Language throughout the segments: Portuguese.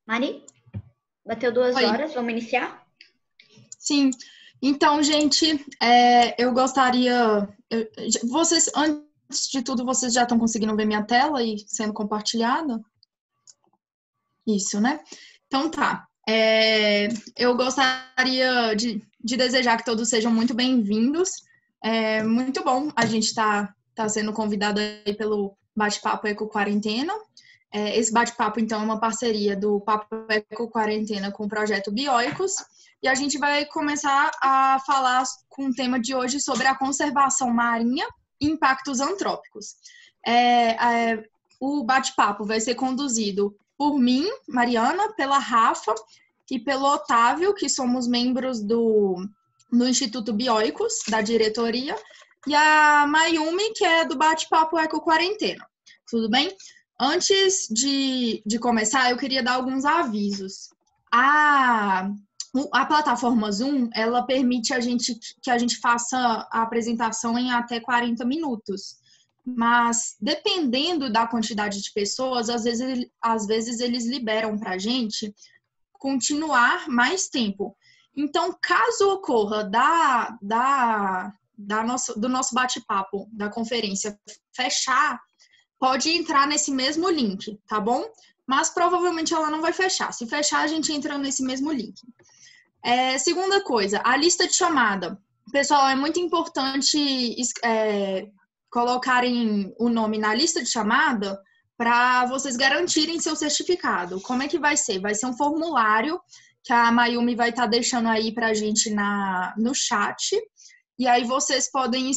Mari, bateu 2 horas, vamos iniciar? Sim. Então, gente, eu gostaria... Vocês, antes de tudo, vocês já estão conseguindo ver minha tela e sendo compartilhada? Isso, né? Então, tá. Eu gostaria de desejar que todos sejam muito bem-vindos. É muito bom a gente estar sendo convidado aí pelo Bate-Papo Eco Quarentena. Esse bate-papo, então, é uma parceria do Papo Eco Quarentena com o projeto Bioicos. E a gente vai começar a falar com o tema de hoje sobre a conservação marinha e impactos antrópicos. O bate-papo vai ser conduzido por mim, Mariana, pela Rafa e pelo Otávio, que somos membros do Instituto Bioicos, da diretoria, e a Mayumi, que é do Bate-Papo Eco Quarentena. Tudo bem? Antes de começar, eu queria dar alguns avisos. A plataforma Zoom, ela permite que a gente faça a apresentação em até 40 minutos. Mas, dependendo da quantidade de pessoas, às vezes eles liberam para a gente continuar mais tempo. Então, caso ocorra do nosso bate-papo, da conferência, fechar, pode entrar nesse mesmo link, tá bom? Mas provavelmente ela não vai fechar. Se fechar, a gente entra nesse mesmo link. Segunda coisa, a lista de chamada. Pessoal, é muito importante colocarem o nome na lista de chamada para vocês garantirem seu certificado. Como é que vai ser? Vai ser um formulário que a Mayumi vai estar deixando aí para a gente no chat. E aí vocês podem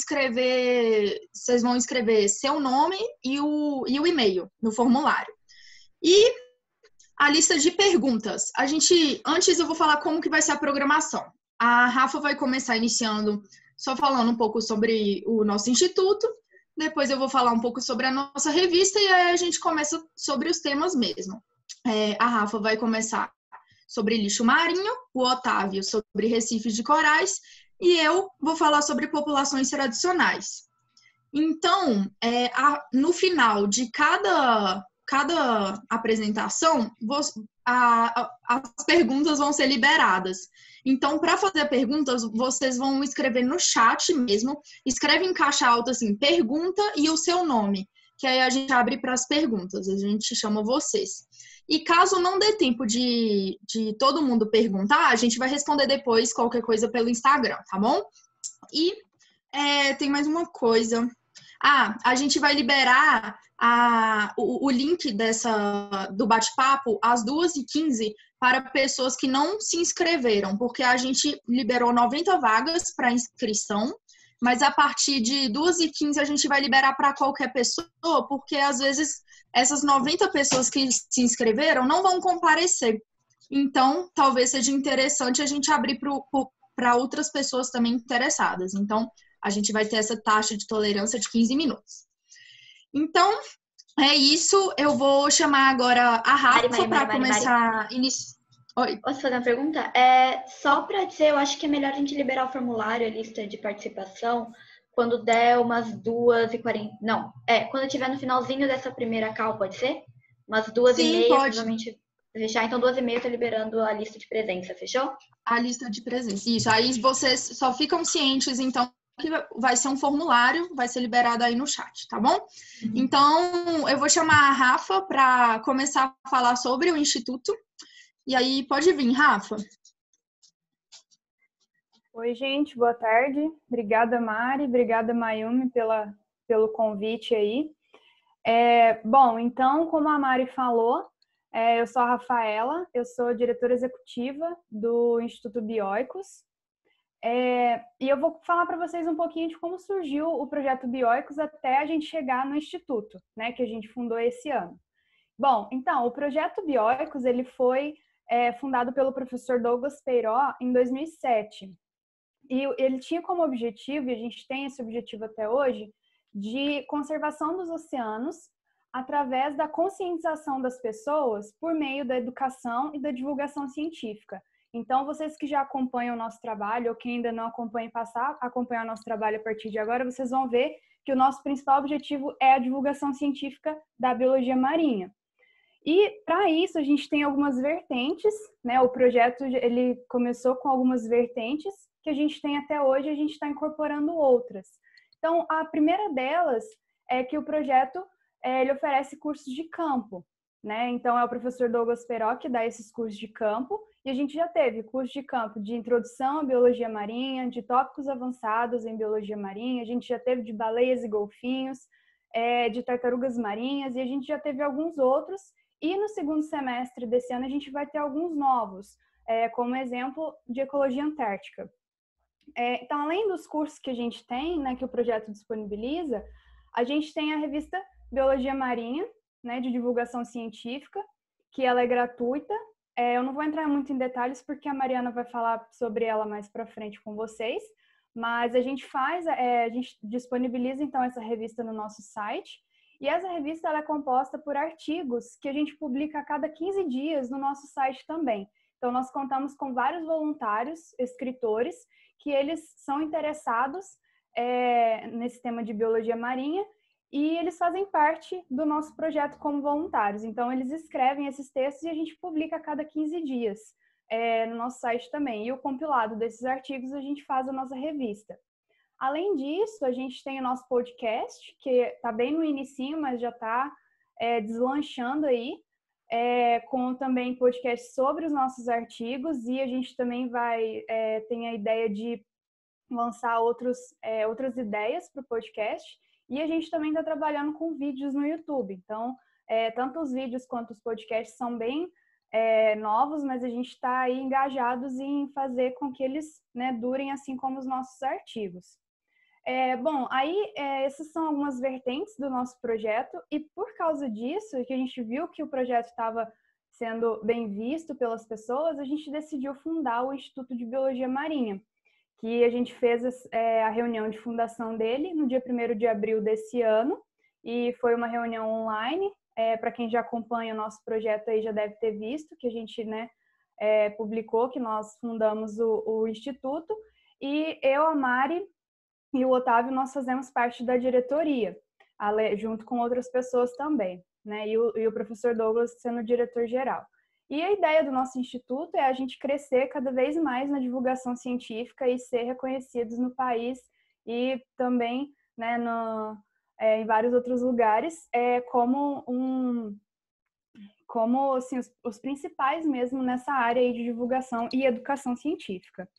vocês vão escrever seu nome e o e-mail no formulário. E a lista de perguntas. Antes eu vou falar como que vai ser a programação. A Rafa vai começar iniciando só falando um pouco sobre o nosso instituto, depois eu vou falar um pouco sobre a nossa revista e aí a gente começa sobre os temas mesmo. A Rafa vai começar sobre lixo marinho, o Otávio sobre recifes de corais e eu vou falar sobre populações tradicionais. Então, no final de cada apresentação, as perguntas vão ser liberadas. Então, para fazer perguntas, vocês vão escrever no chat mesmo, escreve em caixa alta assim, pergunta e o seu nome, que aí a gente abre para as perguntas, a gente chama vocês. E caso não dê tempo de todo mundo perguntar, a gente vai responder depois qualquer coisa pelo Instagram, tá bom? E tem mais uma coisa. A gente vai liberar o link do bate-papo às 2h15 para pessoas que não se inscreveram, porque a gente liberou 90 vagas para inscrição, mas a partir de 2h15 a gente vai liberar para qualquer pessoa, porque às vezes essas 90 pessoas que se inscreveram não vão comparecer. Então, talvez seja interessante a gente abrir para outras pessoas também interessadas. Então, a gente vai ter essa taxa de tolerância de 15 minutos. Então, é isso. Eu vou chamar agora a Rafa para começar... Oi. Posso fazer uma pergunta? Só para dizer, eu acho que é melhor a gente liberar o formulário, a lista de participação, quando der umas 2h40. Não, quando tiver no finalzinho dessa primeira call, pode ser? Umas 2h30, provavelmente fechar. Então, 2h30 eu tô liberando a lista de presença, fechou? A lista de presença, isso. Aí vocês só ficam cientes, então, que vai ser um formulário, vai ser liberado aí no chat, tá bom? Então, eu vou chamar a Rafa para começar a falar sobre o Instituto. E aí, pode vir, Rafa. Oi, gente, boa tarde. Obrigada, Mari, obrigada, Mayumi, pelo convite aí. Bom, então, como a Mari falou, eu sou a Rafaela, eu sou diretora executiva do Instituto Bioicos. E eu vou falar para vocês um pouquinho de como surgiu o projeto Bioicos até a gente chegar no Instituto, né, que a gente fundou esse ano. Bom, então, o projeto Bioicos, ele foi fundado pelo professor Douglas Peiró em 2007. E ele tinha como objetivo, e a gente tem esse objetivo até hoje, de conservação dos oceanos através da conscientização das pessoas por meio da educação e da divulgação científica. Então, vocês que já acompanham o nosso trabalho, ou que ainda não acompanham, passar a acompanhar o nosso trabalho a partir de agora, vocês vão ver que o nosso principal objetivo é a divulgação científica da biologia marinha. E para isso a gente tem algumas vertentes, né? O projeto ele começou com algumas vertentes que a gente tem até hoje, a gente está incorporando outras. Então, a primeira delas é que o projeto ele oferece cursos de campo, né? Então, é o professor Douglas Peró que dá esses cursos de campo, e a gente já teve curso de campo de introdução à biologia marinha, de tópicos avançados em biologia marinha, a gente já teve de baleias e golfinhos, de tartarugas marinhas, e a gente já teve alguns outros, e no segundo semestre desse ano a gente vai ter alguns novos, como exemplo de ecologia antártica. Então, além dos cursos que a gente tem, né, que o projeto disponibiliza, a gente tem a revista Biologia Marinha, né, de divulgação científica, que ela é gratuita. Eu não vou entrar muito em detalhes porque a Mariana vai falar sobre ela mais para frente com vocês, mas a gente a gente disponibiliza então essa revista no nosso site, e essa revista ela é composta por artigos que a gente publica a cada 15 dias no nosso site também. Então, nós contamos com vários voluntários, escritores, que eles são interessados nesse tema de biologia marinha, e eles fazem parte do nosso projeto como voluntários. Então, eles escrevem esses textos e a gente publica a cada 15 dias no nosso site também. E o compilado desses artigos a gente faz a nossa revista. Além disso, a gente tem o nosso podcast, que está bem no inicinho, mas já está deslanchando aí, com também podcast sobre os nossos artigos, e a gente também tem a ideia de lançar outras ideias para o podcast, e a gente também está trabalhando com vídeos no YouTube. Então, tanto os vídeos quanto os podcasts são bem novos, mas a gente está aí engajados em fazer com que eles, né, durem assim como os nossos artigos. Bom, aí essas são algumas vertentes do nosso projeto, e por causa disso, que a gente viu que o projeto estava sendo bem visto pelas pessoas, a gente decidiu fundar o Instituto de Biologia Marinha, que a gente fez a reunião de fundação dele no dia 1º de abril desse ano, e foi uma reunião online. Para quem já acompanha o nosso projeto aí já deve ter visto que a gente, né, publicou que nós fundamos o Instituto, e eu, a Mari e o Otávio, nós fazemos parte da diretoria, junto com outras pessoas também, né? E o professor Douglas sendo o diretor-geral. E a ideia do nosso instituto é a gente crescer cada vez mais na divulgação científica e ser reconhecidos no país e também, né, em vários outros lugares, como assim, os principais mesmo nessa área aí de divulgação e educação científica.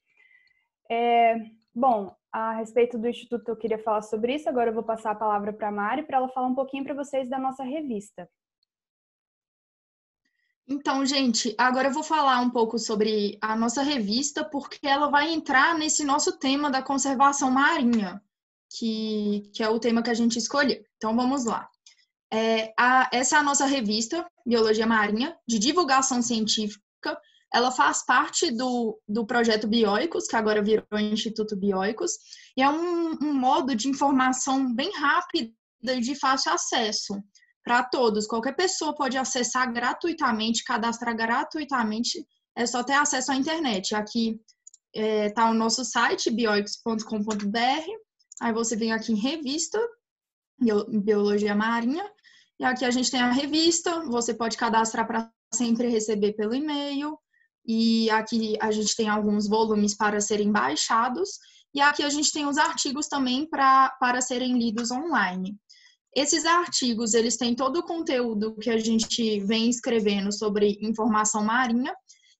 Bom, a respeito do Instituto eu queria falar sobre isso, agora eu vou passar a palavra para a Mari para ela falar um pouquinho para vocês da nossa revista. Então, gente, agora eu vou falar um pouco sobre a nossa revista, porque ela vai entrar nesse nosso tema da conservação marinha, que é o tema que a gente escolheu. Então, vamos lá. Essa é a nossa revista, Biologia Marinha, de divulgação científica. Ela faz parte do projeto Bioicos, que agora virou Instituto Bioicos, e é um modo de informação bem rápida e de fácil acesso para todos. Qualquer pessoa pode acessar gratuitamente, cadastrar gratuitamente, é só ter acesso à internet. Aqui está o nosso site, bioicos.com.br, aí você vem aqui em revista, Biologia Marinha, e aqui a gente tem a revista, você pode cadastrar para sempre receber pelo e-mail, e aqui a gente tem alguns volumes para serem baixados, e aqui a gente tem os artigos também para serem lidos online. Esses artigos, eles têm todo o conteúdo que a gente vem escrevendo sobre informação marinha,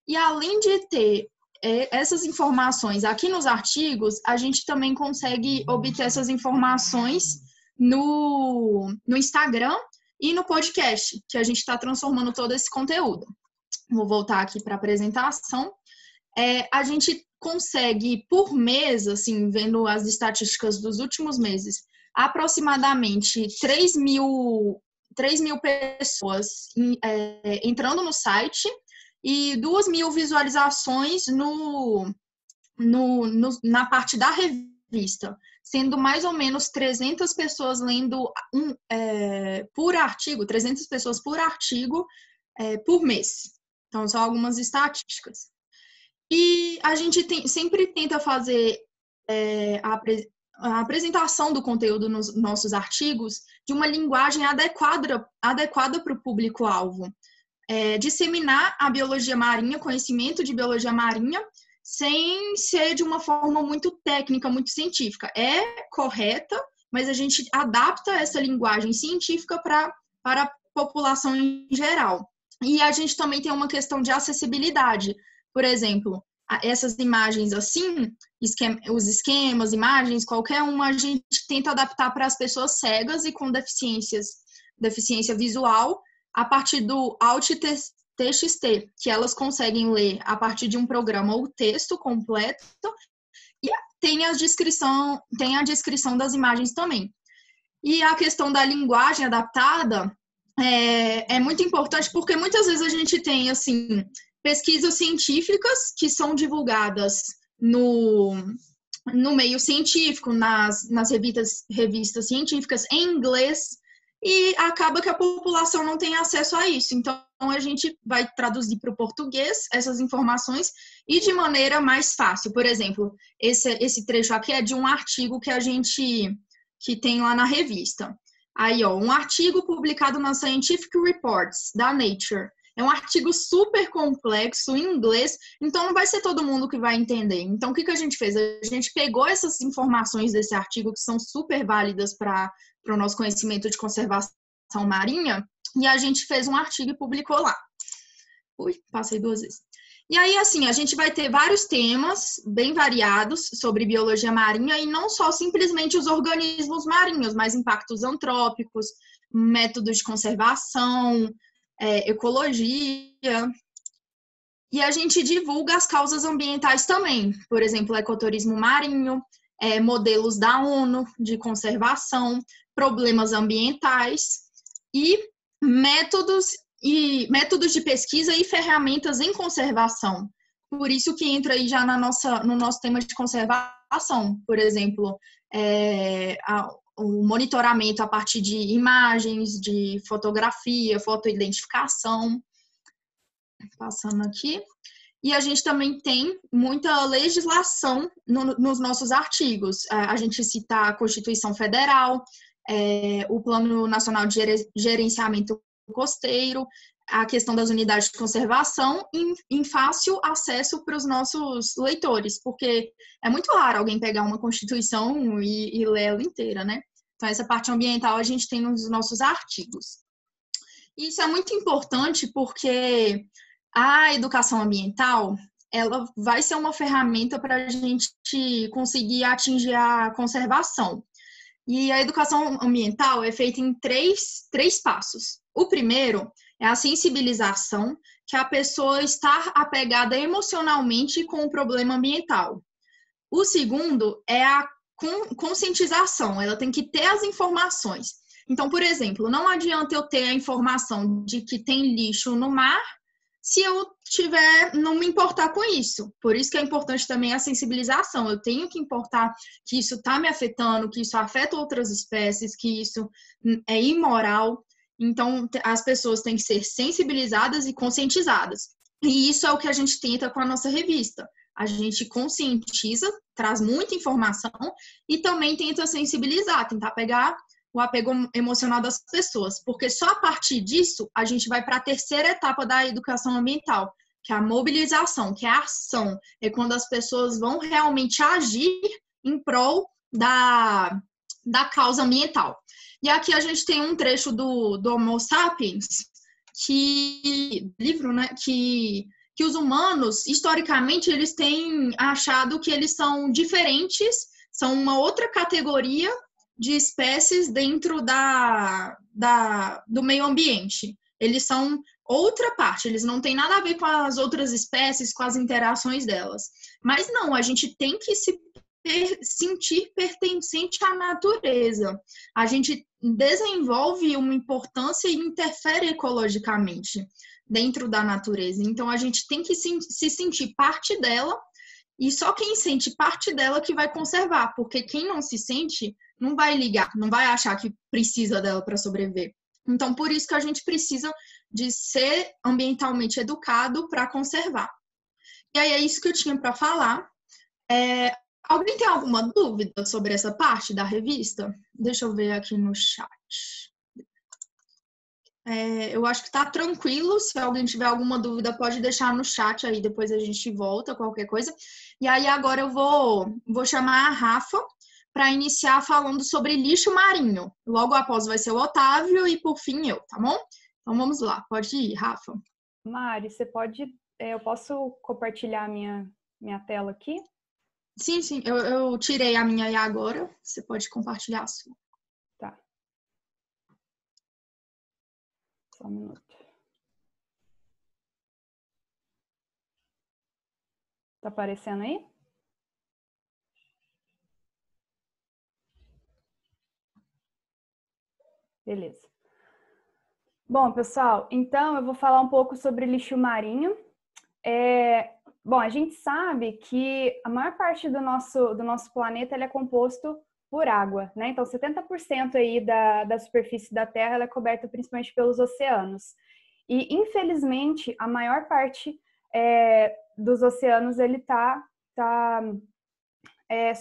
e além de ter essas informações aqui nos artigos, a gente também consegue obter essas informações no Instagram e no podcast, que a gente está transformando todo esse conteúdo. Vou voltar aqui para a apresentação. A gente consegue, por mês, assim, vendo as estatísticas dos últimos meses, aproximadamente 3 mil pessoas entrando no site e 2 mil visualizações na parte da revista, sendo mais ou menos 300 pessoas lendo por artigo, 300 pessoas por artigo por mês. Então, são algumas estatísticas. E a gente sempre tenta fazer a apresentação do conteúdo nos nossos artigos de uma linguagem adequada para o público-alvo. disseminar a biologia marinha, conhecimento de biologia marinha, sem ser de uma forma muito técnica, muito científica. É correta, mas a gente adapta essa linguagem científica para a população em geral. E a gente também tem uma questão de acessibilidade. Por exemplo, essas imagens assim, os esquemas, imagens, qualquer uma, a gente tenta adaptar para as pessoas cegas e com deficiência visual, a partir do Alt-TXT, que elas conseguem ler a partir de um programa o texto completo, e tem a descrição das imagens também. E a questão da linguagem adaptada é muito importante, porque muitas vezes a gente tem, assim, pesquisas científicas que são divulgadas no meio científico, nas revistas científicas em inglês, e acaba que a população não tem acesso a isso. Então, a gente vai traduzir para o português essas informações e de maneira mais fácil. Por exemplo, esse trecho aqui é de um artigo que tem lá na revista. Aí, ó, um artigo publicado na Scientific Reports, da Nature. É um artigo super complexo, em inglês, então não vai ser todo mundo que vai entender. Então, o que a gente fez? A gente pegou essas informações desse artigo, que são super válidas para o nosso conhecimento de conservação marinha, e a gente fez um artigo e publicou lá. Ui, passei 2 vezes. E aí, assim, a gente vai ter vários temas bem variados sobre biologia marinha, e não só simplesmente os organismos marinhos, mas impactos antrópicos, métodos de conservação, ecologia, e a gente divulga as causas ambientais também, por exemplo, ecoturismo marinho, modelos da ONU de conservação, problemas ambientais e métodos de pesquisa e ferramentas em conservação. Por isso que entra aí já no nosso tema de conservação, por exemplo, o monitoramento a partir de imagens, de fotografia, fotoidentificação. Passando aqui. E a gente também tem muita legislação nos nossos artigos. A gente cita a Constituição Federal, o Plano Nacional de Gerenciamento Costeiro, a questão das unidades de conservação em fácil acesso para os nossos leitores, porque é muito raro alguém pegar uma Constituição e ler ela inteira, né? Então, essa parte ambiental a gente tem nos nossos artigos. E isso é muito importante porque a educação ambiental, ela vai ser uma ferramenta para a gente conseguir atingir a conservação. E a educação ambiental é feita em três passos. O primeiro é a sensibilização, que a pessoa está apegada emocionalmente com o problema ambiental. O segundo é a conscientização, ela tem que ter as informações. Então, por exemplo, não adianta eu ter a informação de que tem lixo no mar se eu não me importar com isso. Por isso que é importante também a sensibilização. Eu tenho que importar que isso está me afetando, que isso afeta outras espécies, que isso é imoral. Então, as pessoas têm que ser sensibilizadas e conscientizadas. E isso é o que a gente tenta com a nossa revista. A gente conscientiza, traz muita informação e também tenta sensibilizar, tentar pegar o apego emocional das pessoas, porque só a partir disso a gente vai para a terceira etapa da educação ambiental, que é a mobilização, que é a ação, é quando as pessoas vão realmente agir em prol da causa ambiental. E aqui a gente tem um trecho do Homo Sapiens, livro, né, que os humanos, historicamente, eles têm achado que eles são diferentes, são uma outra categoria de espécies dentro do meio ambiente. Eles são outra parte, eles não têm nada a ver com as outras espécies, com as interações delas. Mas não, a gente tem que se sentir pertencente à natureza. A gente desenvolve uma importância e interfere ecologicamente dentro da natureza. Então, a gente tem que se sentir parte dela, e só quem sente parte dela que vai conservar, porque quem não se sente não vai ligar, não vai achar que precisa dela para sobreviver. Então, por isso que a gente precisa de ser ambientalmente educado para conservar. E aí é isso que eu tinha para falar. Alguém tem alguma dúvida sobre essa parte da revista? Deixa eu ver aqui no chat. Eu acho que tá tranquilo. Se alguém tiver alguma dúvida, pode deixar no chat aí, depois a gente volta, qualquer coisa. E aí agora eu vou chamar a Rafa para iniciar falando sobre lixo marinho. Logo após vai ser o Otávio e por fim eu, tá bom? Então vamos lá, pode ir, Rafa. Mari, você pode... eu posso compartilhar a minha tela aqui? Sim, eu tirei a minha aí agora. Você pode compartilhar a sua. Tá. Só um minuto. Tá aparecendo aí? Beleza. Bom, pessoal, então eu vou falar um pouco sobre lixo marinho. Bom, a gente sabe que a maior parte do nosso planeta ele é composto por água, né? Então, 70% aí da superfície da Terra ela é coberta principalmente pelos oceanos. E, infelizmente, a maior parte dos oceanos ele tá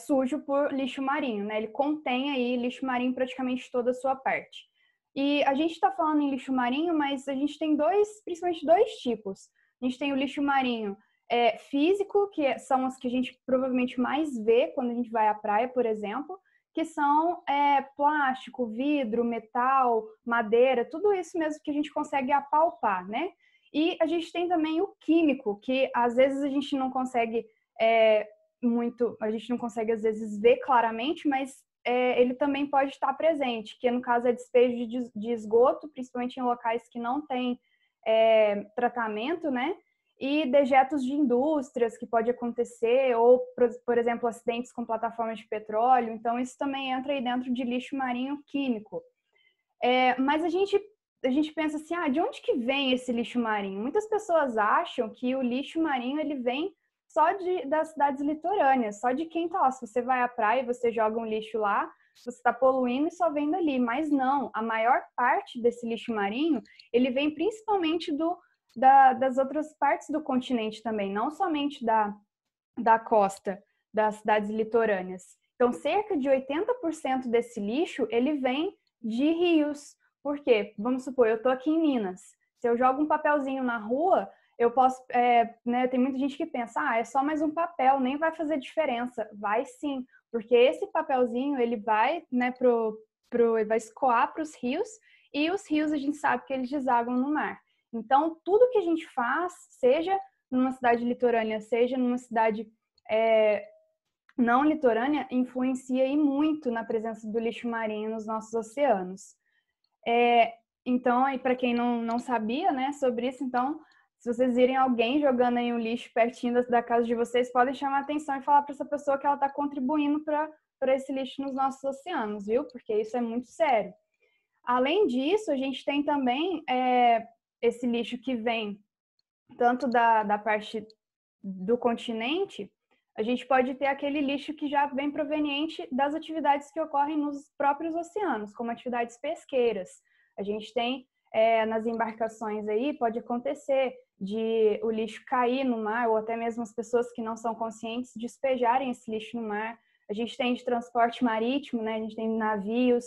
sujo por lixo marinho, né? Ele contém aí lixo marinho praticamente toda a sua parte. E a gente está falando em lixo marinho, mas a gente tem principalmente dois tipos. A gente tem o lixo marinho físico, que são os que a gente provavelmente mais vê quando a gente vai à praia, por exemplo, que são plástico, vidro, metal, madeira, tudo isso mesmo que a gente consegue apalpar, né? E a gente tem também o químico, que às vezes a gente não consegue às vezes ver claramente, mas ele também pode estar presente, que no caso é despejo de esgoto, principalmente em locais que não tem tratamento, né? E dejetos de indústrias que pode acontecer, ou, por exemplo, acidentes com plataformas de petróleo. Então, isso também entra aí dentro de lixo marinho químico. Mas a gente pensa assim, de onde que vem esse lixo marinho? Muitas pessoas acham que o lixo marinho ele vem só das cidades litorâneas, só de quem tá lá. Se você vai à praia e você joga um lixo lá, você está poluindo e só vem dali. Mas não, a maior parte desse lixo marinho, ele vem principalmente das outras partes do continente também, não somente da costa, das cidades litorâneas. Então, cerca de 80% desse lixo, ele vem de rios. Por quê? Vamos supor, eu tô aqui em Minas. Se eu jogo um papelzinho na rua, eu posso, tem muita gente que pensa, é só mais um papel, nem vai fazer diferença. Vai sim, porque esse papelzinho, ele vai, vai escoar para os rios, e os rios a gente sabe que eles desaguam no mar. Então, tudo que a gente faz, seja numa cidade litorânea, seja numa cidade não litorânea, influencia aí muito na presença do lixo marinho nos nossos oceanos. Então, aí para quem não sabia, né, sobre isso, então, se vocês virem alguém jogando aí um lixo pertinho da casa de vocês, podem chamar a atenção e falar para essa pessoa que ela está contribuindo para esse lixo nos nossos oceanos, viu? Porque isso é muito sério. Além disso, a gente tem também esse lixo que vem tanto da parte do continente, a gente pode ter aquele lixo que já vem proveniente das atividades que ocorrem nos próprios oceanos, como atividades pesqueiras. A gente tem nas embarcações aí, pode acontecer de o lixo cair no mar, ou até mesmo as pessoas que não são conscientes despejarem esse lixo no mar. A gente tem de transporte marítimo, né? A gente tem navios,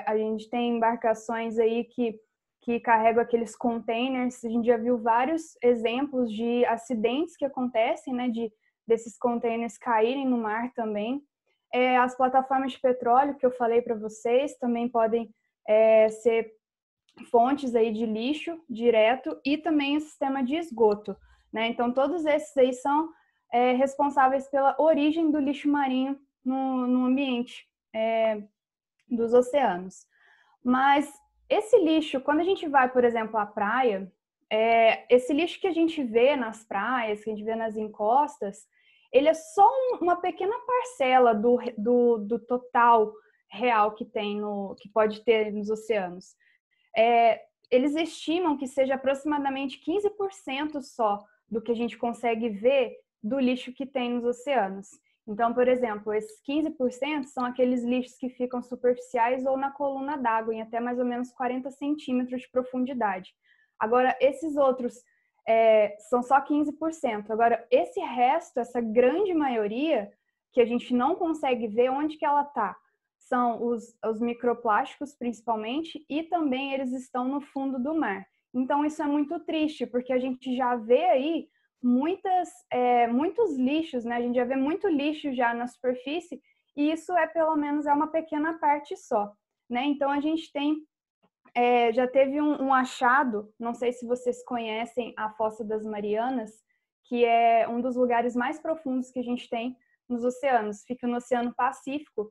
a gente tem embarcações aí que carregam aqueles containers. A gente já viu vários exemplos de acidentes que acontecem, né? Desses containers caírem no mar também. As plataformas de petróleo que eu falei para vocês também podem ser fontes aí de lixo direto, e também o sistema de esgoto, né? Então, todos esses aí são responsáveis pela origem do lixo marinho no ambiente dos oceanos. Mas esse lixo, quando a gente vai, por exemplo, à praia, esse lixo que a gente vê nas praias, que a gente vê nas encostas, ele é só uma pequena parcela do total real que pode ter nos oceanos. Eles estimam que seja aproximadamente 15% só do que a gente consegue ver do lixo que tem nos oceanos. Então, por exemplo, esses 15% são aqueles lixos que ficam superficiais ou na coluna d'água, em até mais ou menos 40 centímetros de profundidade. Agora, esses outros são só 15%. Agora, esse resto, essa grande maioria, que a gente não consegue ver onde que ela está, são os microplásticos, principalmente, e também eles estão no fundo do mar. Então, isso é muito triste, porque a gente já vê aí muitos lixos, né? A gente já vê muito lixo já na superfície, e isso pelo menos uma pequena parte só, né? Então, a gente já teve um achado, não sei se vocês conhecem a Fossa das Marianas, que é um dos lugares mais profundos que a gente tem nos oceanos, fica no Oceano Pacífico.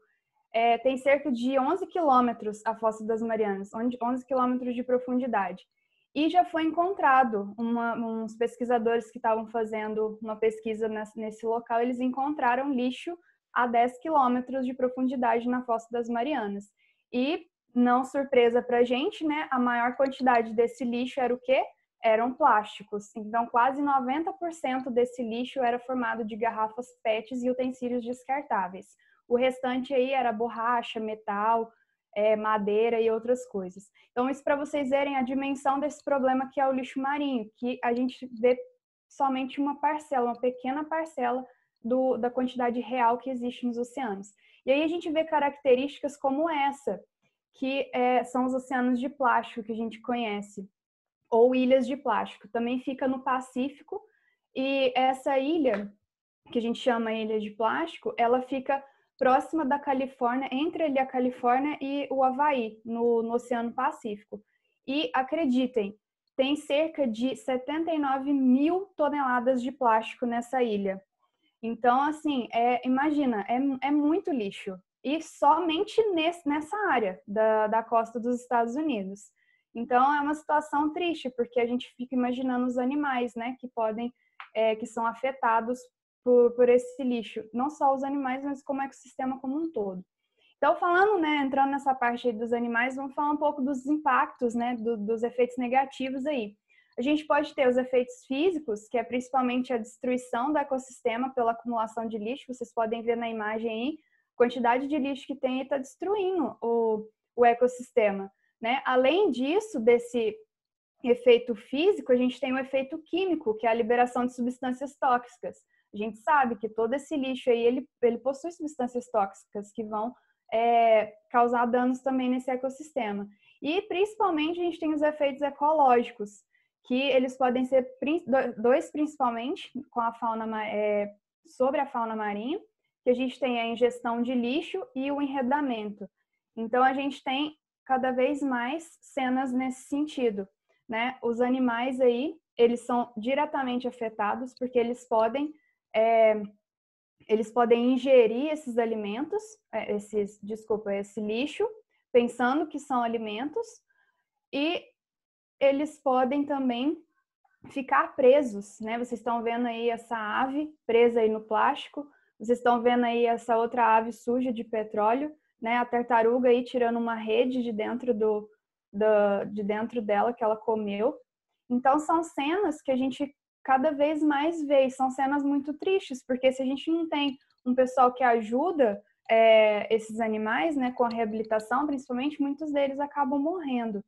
Tem cerca de 11 quilômetros a Fossa das Marianas, 11 quilômetros de profundidade. E já foi encontrado, uns pesquisadores que estavam fazendo uma pesquisa nesse local, eles encontraram lixo a 10 quilômetros de profundidade na Fossa das Marianas. E, não surpresa para a gente, né, a maior quantidade desse lixo era o quê? Eram plásticos. Então, quase 90% desse lixo era formado de garrafas PETs e utensílios descartáveis. O restante aí era borracha, metal, madeira e outras coisas. Então, isso para vocês verem a dimensão desse problema que é o lixo marinho, que a gente vê somente uma parcela, uma pequena parcela da quantidade real que existe nos oceanos. E aí a gente vê características como essa, que são os oceanos de plástico que a gente conhece, ou ilhas de plástico. Também fica no Pacífico, e essa ilha, que a gente chama ilha de plástico, ela fica próxima da Califórnia, entre ali a Califórnia e o Havaí, no Oceano Pacífico. E acreditem, tem cerca de 79 mil toneladas de plástico nessa ilha. Então, assim, imagina, é muito lixo. E somente nessa área da costa dos Estados Unidos. Então, é uma situação triste, porque a gente fica imaginando os animais, né, que são afetados por esse lixo. Não só os animais, mas como o ecossistema como um todo. Então, falando, né, entrando nessa parte aí dos animais, vamos falar um pouco dos impactos, né, dos efeitos negativos aí. A gente pode ter os efeitos físicos, que é principalmente a destruição do ecossistema pela acumulação de lixo. Vocês podem ver na imagem aí, a quantidade de lixo que tem e está destruindo o ecossistema, né? Além disso, desse efeito físico, a gente tem o efeito químico, que é a liberação de substâncias tóxicas. A gente sabe que todo esse lixo aí, ele possui substâncias tóxicas que vão causar danos também nesse ecossistema. E, principalmente, a gente tem os efeitos ecológicos, que eles podem ser dois principalmente com a fauna, sobre a fauna marinha, que a gente tem a ingestão de lixo e o enredamento. Então, a gente tem cada vez mais cenas nesse sentido, né? Os animais aí, eles são diretamente afetados porque eles podem ingerir esses alimentos, esse lixo, pensando que são alimentos, e eles podem também ficar presos, né? Vocês estão vendo aí essa ave presa aí no plástico, vocês estão vendo aí essa outra ave suja de petróleo, né? A tartaruga aí tirando uma rede de dentro dela que ela comeu. Então, são cenas que a gente cada vez mais vê, e são cenas muito tristes, porque se a gente não tem um pessoal que ajuda esses animais, né, com a reabilitação, principalmente, muitos deles acabam morrendo.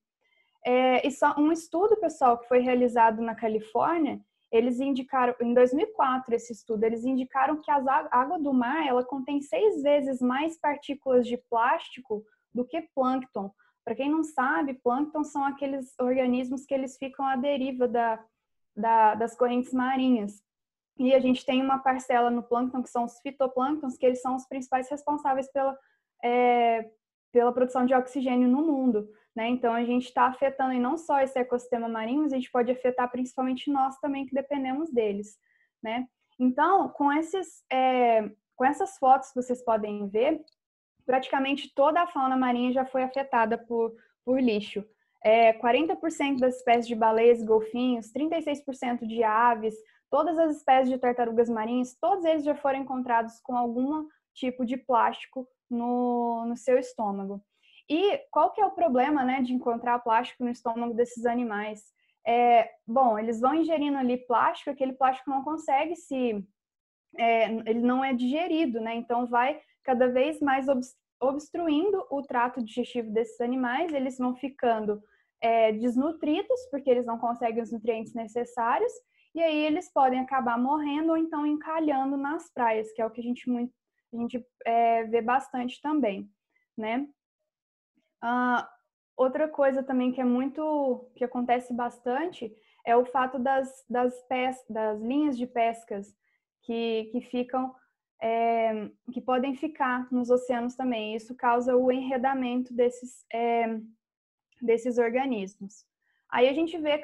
E só um estudo, pessoal, que foi realizado na Califórnia, eles indicaram, em 2004, esse estudo, eles indicaram que a água do mar, ela contém 6 vezes mais partículas de plástico do que plâncton. Para quem não sabe, plâncton são aqueles organismos que eles ficam à deriva das correntes marinhas. E a gente tem uma parcela no plâncton, que são os fitoplânctons, que eles são os principais responsáveis pela produção de oxigênio no mundo, né? Então, a gente está afetando e não só esse ecossistema marinho, mas a gente pode afetar principalmente nós também, que dependemos deles, né? Então, com essas fotos que vocês podem ver, praticamente toda a fauna marinha já foi afetada por lixo. 40% das espécies de baleias e golfinhos, 36% de aves, todas as espécies de tartarugas marinhas, todos eles já foram encontrados com algum tipo de plástico no seu estômago. E qual que é o problema, né, de encontrar plástico no estômago desses animais? Bom, eles vão ingerindo ali plástico, aquele plástico não consegue ele não é digerido, né? Então vai cada vez mais obstruindo o trato digestivo desses animais, eles vão ficando desnutridos, porque eles não conseguem os nutrientes necessários, e aí eles podem acabar morrendo ou então encalhando nas praias, que é o que a gente vê bastante também, né? Outra coisa também que acontece bastante é o fato das linhas de pescas que ficam, que podem ficar nos oceanos também. Isso causa o enredamento desses organismos. Aí a gente vê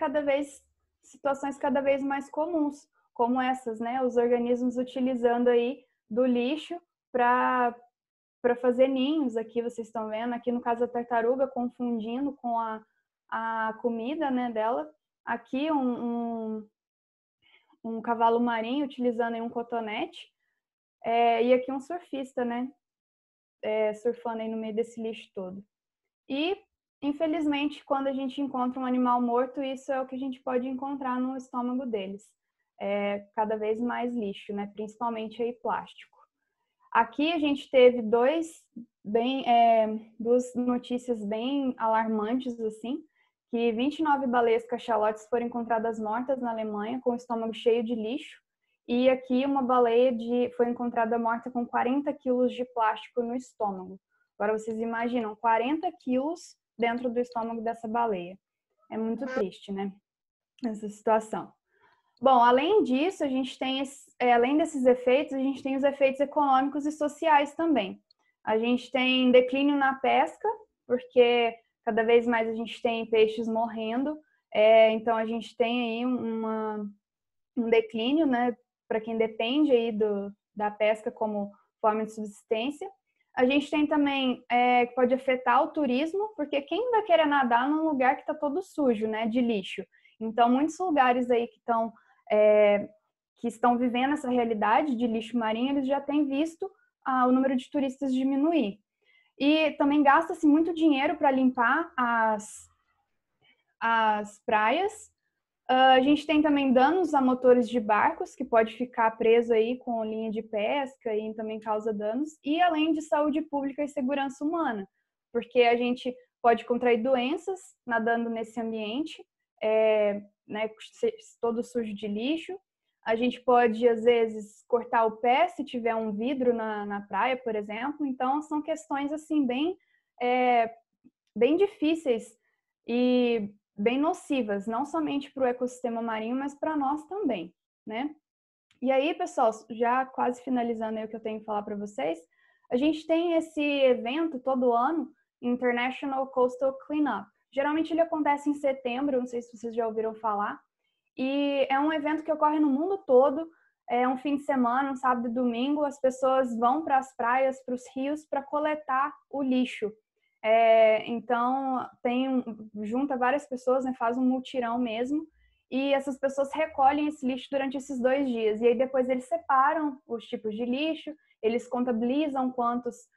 situações cada vez mais comuns, como essas, né? Os organismos utilizando aí do lixo para fazer ninhos. Aqui vocês estão vendo, aqui no caso a tartaruga confundindo com a comida, né, dela. Aqui um cavalo marinho utilizando aí um cotonete, e aqui um surfista, né, surfando aí no meio desse lixo todo. E, infelizmente, quando a gente encontra um animal morto, isso é o que a gente pode encontrar no estômago deles. Cada vez mais lixo, né, principalmente aí plástico. Aqui a gente teve duas notícias bem alarmantes, assim, que 29 baleias cachalotes foram encontradas mortas na Alemanha com o estômago cheio de lixo, e aqui uma baleia foi encontrada morta com 40 quilos de plástico no estômago. Agora vocês imaginam, 40 quilos dentro do estômago dessa baleia. É muito triste, né? Essa situação. Bom, além disso, a gente tem, além desses efeitos, a gente tem os efeitos econômicos e sociais também. A gente tem declínio na pesca, porque cada vez mais a gente tem peixes morrendo, então a gente tem aí um declínio, né, para quem depende aí da pesca como forma de subsistência. A gente tem também que pode afetar o turismo, porque quem vai querer nadar num lugar que está todo sujo, né, de lixo? Então, muitos lugares aí que estão vivendo essa realidade de lixo marinho, eles já têm visto o número de turistas diminuir. E também gasta-se muito dinheiro para limpar as praias. A gente tem também danos a motores de barcos, que pode ficar preso aí com linha de pesca e também causa danos. E além de saúde pública e segurança humana, porque a gente pode contrair doenças nadando nesse ambiente, né, todo sujo de lixo. A gente pode, às vezes, cortar o pé se tiver um vidro na praia, por exemplo. Então, são questões assim bem difíceis e bem nocivas, não somente para o ecossistema marinho, mas para nós também, né? E aí, pessoal, já quase finalizando aí o que eu tenho que falar para vocês, a gente tem esse evento todo ano, International Coastal Cleanup. Geralmente ele acontece em setembro, não sei se vocês já ouviram falar, e é um evento que ocorre no mundo todo, é um fim de semana, um sábado e domingo, as pessoas vão para as praias, para os rios, para coletar o lixo. Então, junta várias pessoas, né, faz um mutirão mesmo, e essas pessoas recolhem esse lixo durante esses 2 dias. E aí depois eles separam os tipos de lixo, eles contabilizam quantos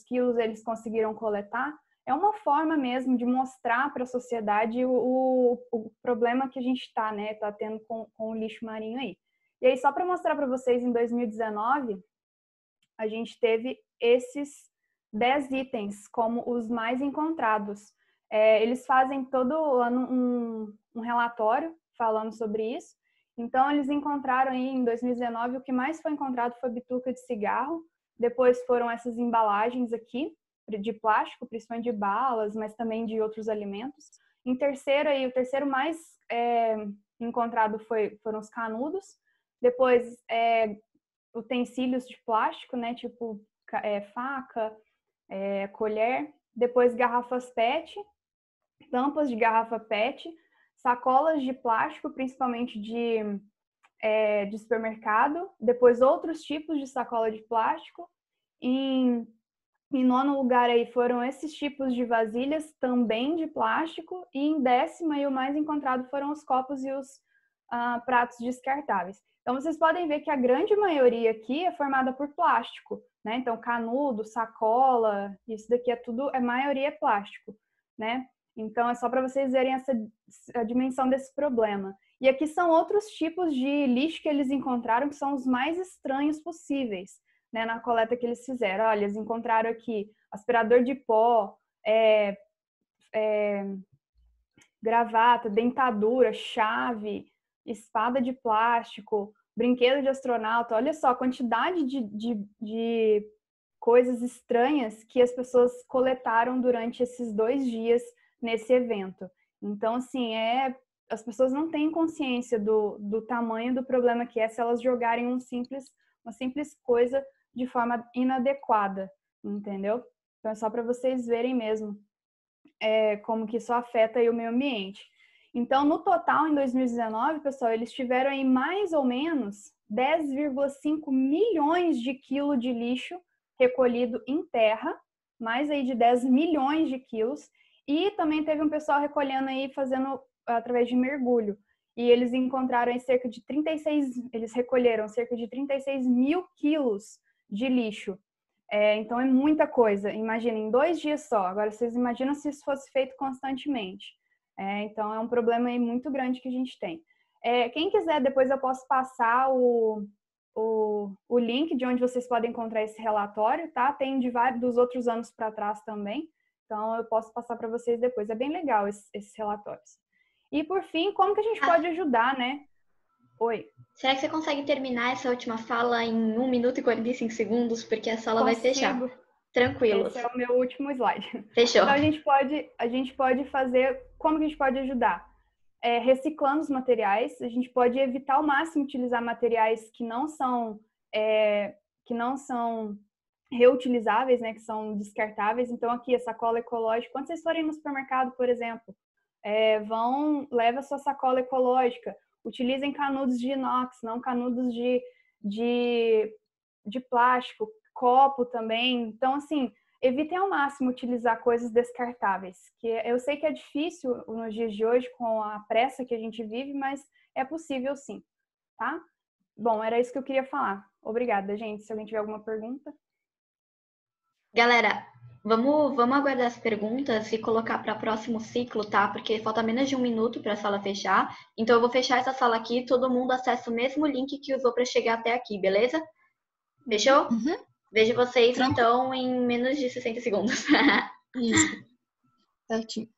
quilos eles conseguiram coletar. É uma forma mesmo de mostrar para a sociedade o problema que a gente está, né, tendo com o lixo marinho aí. E aí, só para mostrar para vocês, em 2019, a gente teve esses 10 itens como os mais encontrados. Eles fazem todo ano um relatório falando sobre isso. Então, eles encontraram aí em 2019, o que mais foi encontrado foi bituca de cigarro. Depois foram essas embalagens aqui, de plástico, principalmente de balas, mas também de outros alimentos. Em terceiro, aí, o terceiro mais encontrado foram os canudos. Depois, utensílios de plástico, né, tipo faca, colher. Depois, garrafas PET, tampas de garrafa PET, sacolas de plástico, principalmente de supermercado. Depois, outros tipos de sacola de plástico. Em nono lugar aí foram esses tipos de vasilhas, também de plástico. E em décimo, aí, o mais encontrado foram os copos e os pratos descartáveis. Então, vocês podem ver que a grande maioria aqui é formada por plástico, né? Então, canudo, sacola, isso daqui a maioria é plástico, né? Então, é só para vocês verem a dimensão desse problema. E aqui são outros tipos de lixo que eles encontraram, que são os mais estranhos possíveis, né, na coleta que eles fizeram. Olha, eles encontraram aqui aspirador de pó, gravata, dentadura, chave, espada de plástico, brinquedo de astronauta. Olha só a quantidade de coisas estranhas que as pessoas coletaram durante esses 2 dias nesse evento. Então, assim, as pessoas não têm consciência do tamanho do problema que é se elas jogarem uma simples coisa de forma inadequada, entendeu? Então, é só para vocês verem mesmo como que isso afeta aí o meio ambiente. Então, no total, em 2019, pessoal, eles tiveram aí mais ou menos 10,5 milhões de quilos de lixo recolhido em terra, mais aí de 10 milhões de quilos, e também teve um pessoal recolhendo aí, fazendo através de mergulho. E eles encontraram aí eles recolheram cerca de 36 mil quilos de lixo. Então é muita coisa. Imagina, em 2 dias só. Agora vocês imaginam se isso fosse feito constantemente. Então é um problema aí muito grande que a gente tem. Quem quiser, depois eu posso passar o link de onde vocês podem encontrar esse relatório, tá? Tem de vários dos outros anos para trás também. Então eu posso passar para vocês depois. É bem legal esses relatórios. E por fim, como que a gente pode ajudar, né? Oi. Será que você consegue terminar essa última fala em 1 minuto e 45 segundos? Porque a sala vai fechar. Tranquilos. Esse é o meu último slide. Fechou. Então a gente pode fazer, como que a gente pode ajudar? Reciclando os materiais, a gente pode evitar ao máximo utilizar materiais que não são reutilizáveis, né, que são descartáveis. Então aqui a sacola ecológica, quando vocês forem no supermercado, por exemplo, leva a sua sacola ecológica, utilizem canudos de inox, não canudos de plástico, copo também. Então, assim, evitem ao máximo utilizar coisas descartáveis, que eu sei que é difícil nos dias de hoje com a pressa que a gente vive, mas é possível sim, tá? Bom, era isso que eu queria falar. Obrigada, gente. Se alguém tiver alguma pergunta. Galera, vamos aguardar as perguntas e colocar para próximo ciclo, tá? Porque falta menos de 1 minuto para a sala fechar. Então eu vou fechar essa sala aqui, todo mundo acessa o mesmo link que usou para chegar até aqui, beleza? Fechou? Uhum. Vejo vocês, então, em menos de 60 segundos. Isso. Certinho.